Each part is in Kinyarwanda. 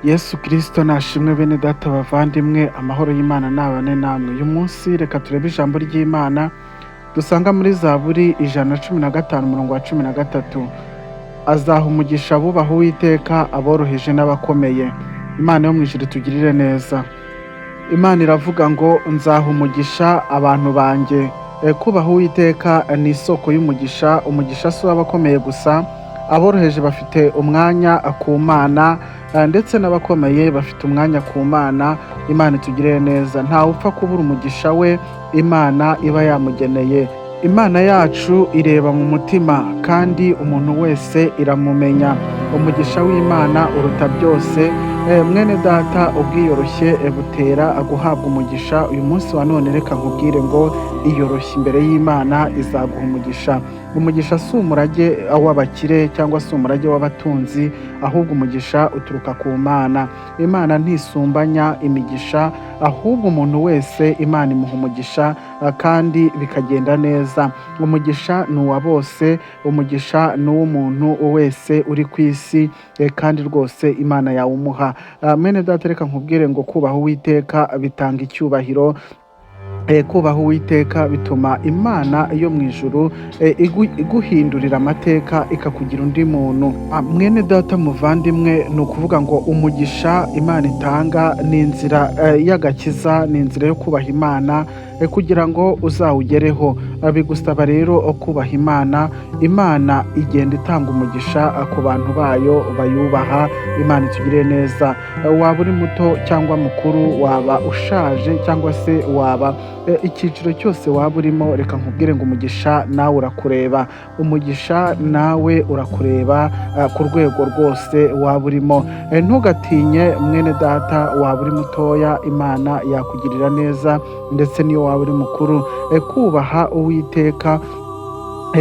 Yesu Kristo nashimwe bene data bavandimwe, amahoro y'Imana nabane namwe. Uyu munsi reka turebe ijambo ry'Imana dusanga muri Zaburi 115 umurongo wa 13. Azaha umugisha abubaha Uwiteka, aboroheje n'abakomeye. Imana yo mw'ijuru tugirire neza. Imana iravuga ngo nzaha umugisha abantu banjye. Kubaha Uwiteka ni isoko y'umugisha. Umugisha si uw'abakomeye gusa, aboroheje bafite umwanya ku Mana, ndetse n'abakomeye bafite umwanya ku Mana. Imana itugirire neza. Ntawe upfa kubura umugisha we Imana iba yamugeneye. Imana yacu ireba mu mutima kandi umuntu wese iramumenya. Umugisha w'Imana uruta byose. Mwene data, ubwiyoroshye butera guhabwa umugisha. Uyu munsi wa none reka nkubwire ngo iyoroshye imbere y'Imana izaguha umugisha. Umugisha si umurage w'abakire cyangwa se umurage w'abatunzi, ahubwo umugisha uturuka ku Mana. Imana ntisumbanya imigisha, ahubwo umuntu wese Imana imuha umugisha kandi bikagenda neza. Umugisha ni uwa bose, umugisha ni uw'umuntu wese uri ku isi, kandi rwose Imana yawumuha. Mwene data, reka nkubwire ngo kubaha Uwiteka bitanga icyubahiro. Kubaha Uwiteka bituma Imana yo mu ijuru iguhindurira amateka ikakugira undi muntu. Mwene data muvandimwe, ni ukuvuga ngo umugisha Imana itanga ni inzira y'agakiza, ni inzira yo kubaha Imana kugira ngo uzawugereho. Bigusaba rero kubaha Imana. Imana igenda itanga umugisha ku bantu bayo bayubaha. Imana itugirire neza. Waba uri muto cyangwa mukuru, waba ushaje cyangwa se waba icyiciro cyose waba urimo, reka nkubwire ngo umugisha nawe urakureba. Umugisha nawe urakureba ku rwego rwose waba urimo. Ntugatinye mwene data, waba uri mutoya Imana yakugirira neza, ndetse niyo waba uri mukuru. Kubaha Uwiteka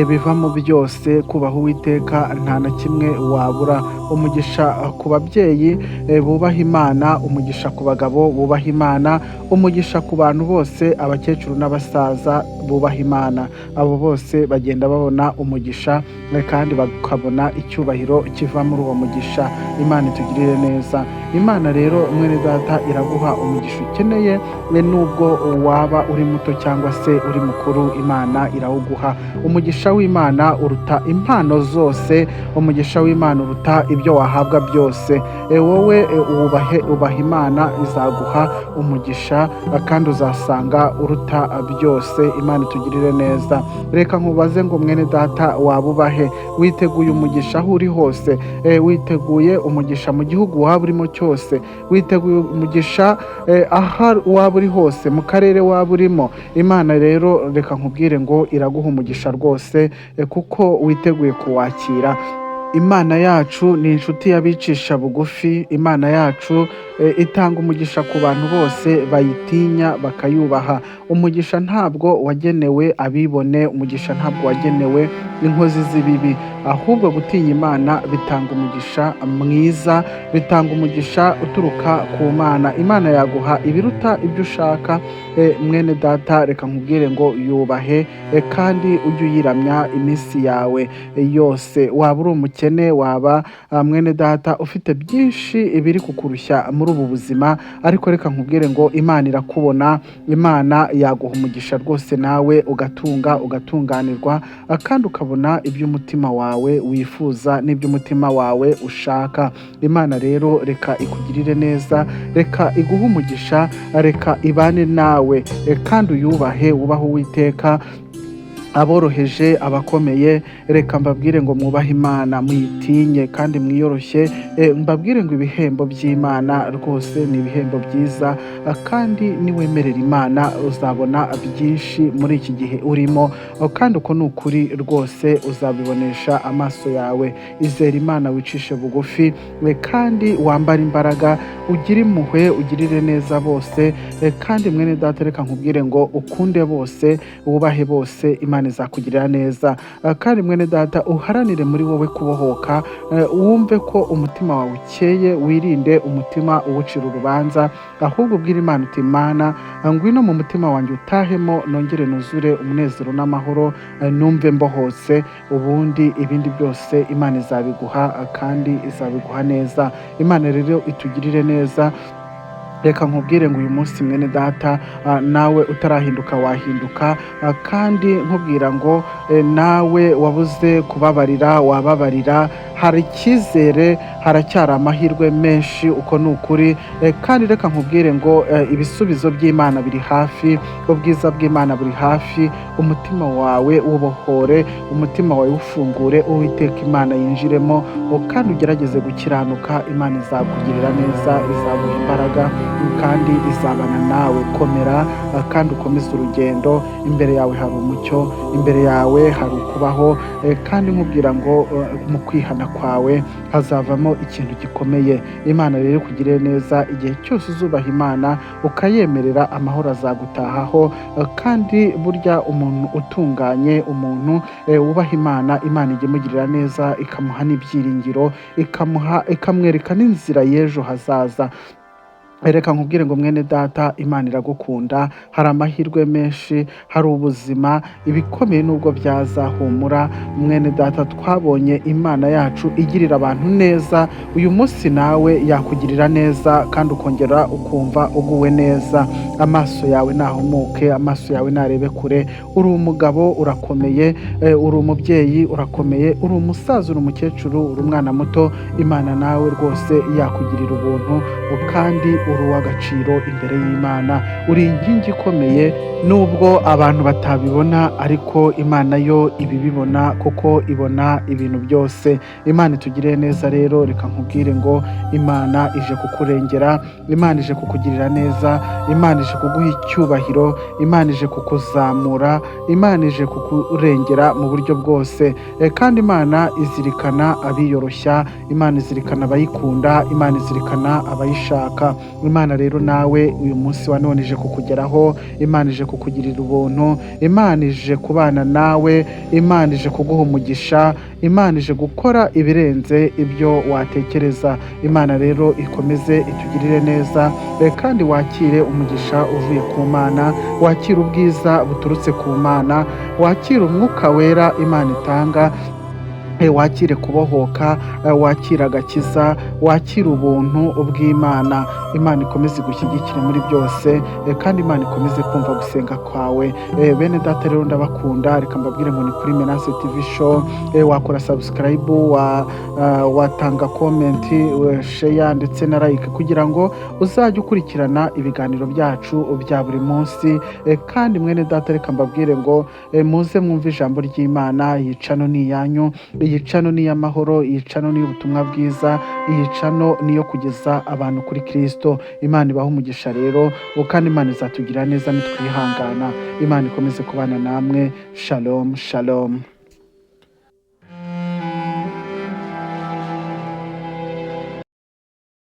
biva mu byose. Kubaha Uwiteka nta na kimwe wabura. Umugisha ku babyeyi bubaha Imana, umugisha ku bagabo bubaha Imana, umugisha ku bantu bose, abakecuru n'abasaza bubaha Imana. Abo bose bagenda babona umugisha kandi bakabona icyubahiro kiva muri uwo mugisha. Imana itugirire neza. Imana rero mwene data iraguha umugisha ukeneye, nubwo waba uri muto cyangwa se uri mukuru, Imana irawuguha. Umugisha w'Imana uruta impano zose. Umugisha w'Imana uruta ibyo wahabwa byose. Wowe ubaha Imana, izaguha umugisha kandi uzasanga uruta byose. Imana itugirire neza. Reka nkubaze ngo mwene data, waba ubahe? Witeguye umugisha aho uri hose? Witeguye umugisha mu gihugu waba urimo cyose? Witeguye umugisha aho waba uri hose, mu karere waba urimo? Imana rero reka nkubwire ngo iraguha umugisha rwose, kuko witeguye kuwakira. Imana yacu ni inshuti y'abicisha bugufi. Imana yacu itanga umugisha ku bantu bose bayitinya bakayubaha. Umugisha ntabwo wagenewe abibone, umugisha ntabwo wagenewe inkozi z'ibibi, ahubwo gutinya Imana bitanga umugisha mwiza, bitanga umugisha uturuka ku Mana. Imana yaguha ibiruta ibyo ushaka. Mwene data, reka nkubwire ngo yubahe kandi ujye uyiramya iminsi yawe yose. Waba uri umukene, waba mwene data ufite byinshi biri kukurushya muri ubu buzima, ariko reka nkubwire ngo Imana irakubona. Imana yaguha umugisha rwose, nawe ugatunga ugatunganirwa, kandi ukabona ibyo umutima wawe wifuza n'ibyo umutima wawe ushaka. Imana rero reka ikugirire neza, reka iguhe umugisha, reka ibane nawe kandi uyubahe. Wubahe Uwiteka, aboroheje abakomeye. Reka mbabwire ngo mwubahe Imana, muyitinye kandi mwiyoroshye. Mbabwire ngo ibihembo by'Imana rwose ni ibihembo byiza, kandi niwemerera Imana uzabona byinshi muri iki gihe urimo, kandi uko ni ukuri rwose uzabibonesha amaso yawe. Izere Imana, wicishe bugufi, kandi wambare imbaraga, ugire impuhwe, ugirire neza bose. Kandi mwene data, reka nkubwire ngo ukunde bose, wubahe bose. Imana Imana izakugirira neza. Kandi mwene data uharanire muri wowe kubohoka, wumve ko umutima wawe ukeye, wirinde umutima uwucira urubanza, ahubwo ubwire Imana uti Mana ngwino mu mutima wanjye utahemo, nongere nuzure umunezero n'amahoro, numve mbohotse, ubundi ibindi byose Imana izabiguha kandi izabiguha neza. Imana rero itugirire neza. Reka nkubwire ngo uyu munsi mwene data, nawe utarahinduka wahinduka, kandi nkubwira ngo nawe wabuze kubabarira wababarira. Hari icyizere, haracyari amahirwe menshi, uko ni ukuri. Kandi reka nkubwire ngo ibisubizo by'Imana biri hafi, ubwiza bw'Imana buri hafi. Umutima wawe ubohore, umutima wawe ufungure, Uwiteka Imana yinjiremo, kandi ugerageze gukiranuka. Imana izakugirira neza, izaguha imbaraga kandi izabana nawe. Komera kandi ukomeze urugendo. Imbere yawe hari umucyo, imbere yawe hari ukubaho, kandi nkubwira ngo mu kwihana kwawe hazavamo ikintu gikomeye. Imana rero ikugirire neza. Igihe cyose uzubaha Imana ukayemerera, amahoro azagutahaho. Kandi burya umuntu utunganye, umuntu wubaha Imana, Imana ijya imugirira neza, ikamuha n'ibyiringiro, ikamwereka n'inzira y'ejo hazaza. Reka nkubwire ngo mwene data, Imana iragukunda, hari amahirwe menshi, hari ubuzima, ibikomeye nubwo byazahumura. Mwene data, twabonye Imana yacu igirira abantu neza. Uyu munsi nawe yakugirira neza kandi ukongera ukumva uguwe neza. Amaso yawe nahumuke, amaso yawe narebe kure. Uri umugabo urakomeye, uri umubyeyi urakomeye, uri umusaza, uri umukecuru, uri umwana muto. Imana nawe rwose yakugirira ubuntu, kandi uri uw'agaciro imbere y'Imana. Uri inkingi ikomeye, nubwo abantu batabibona, ariko Imana yo ibibibona, kuko ibona ibintu byose. Imana itugirire neza rero. Reka nkubwire ngo Imana ije kukurengera, Imana ije kukugirira neza, Imana ije kuguha icyubahiro, Imana ije kukuzamura, Imana ije kukurengera mu buryo bwose. Kandi Imana izirikana abiyoroshya, Imana izirikana abayikunda, Imana izirikana abayishaka. Imana rero nawe uyu munsi wa none ije kukugeraho, Imana ije kukugirira ubuntu, Imana ije kubana nawe, Imana ije kuguha umugisha, Imana ije gukora ibirenze ibyo watekereza. Imana rero ikomeze itugirire neza, kandi wakire umugisha uvuye ku Mana, wakire ubwiza buturutse ku Mana, wakire umwuka wera Imana itanga, wakire kubohoka, wakire agakiza, wakire ubuntu bw'Imana. Imana ikomeze igushyigikire muri byose, kandi Imana ikomeze kumva gusenga kwawe. Bene data rero ndabakunda. Reka mbabwire ngo ni kuri Menace TV show. Wakora subscribe, watanga comment, share ndetse na like, kugira ngo uzajye ukurikirana ibiganiro byacu bya buri munsi. Kandi mwene data, reka mbabwire ngo muze mwumve ijambo ry'Imana. Yicano ni iyanyu, yicano ni y'amahoro, yicano ni y'ubutumwa bwiza, yicano niyo kugeza abantu kuri Kristo. Imana ibaha umugisha rero, kandi Imana izatugira neza nitwihangana. Imana ikomeze kubana namwe. Shalom, shalom.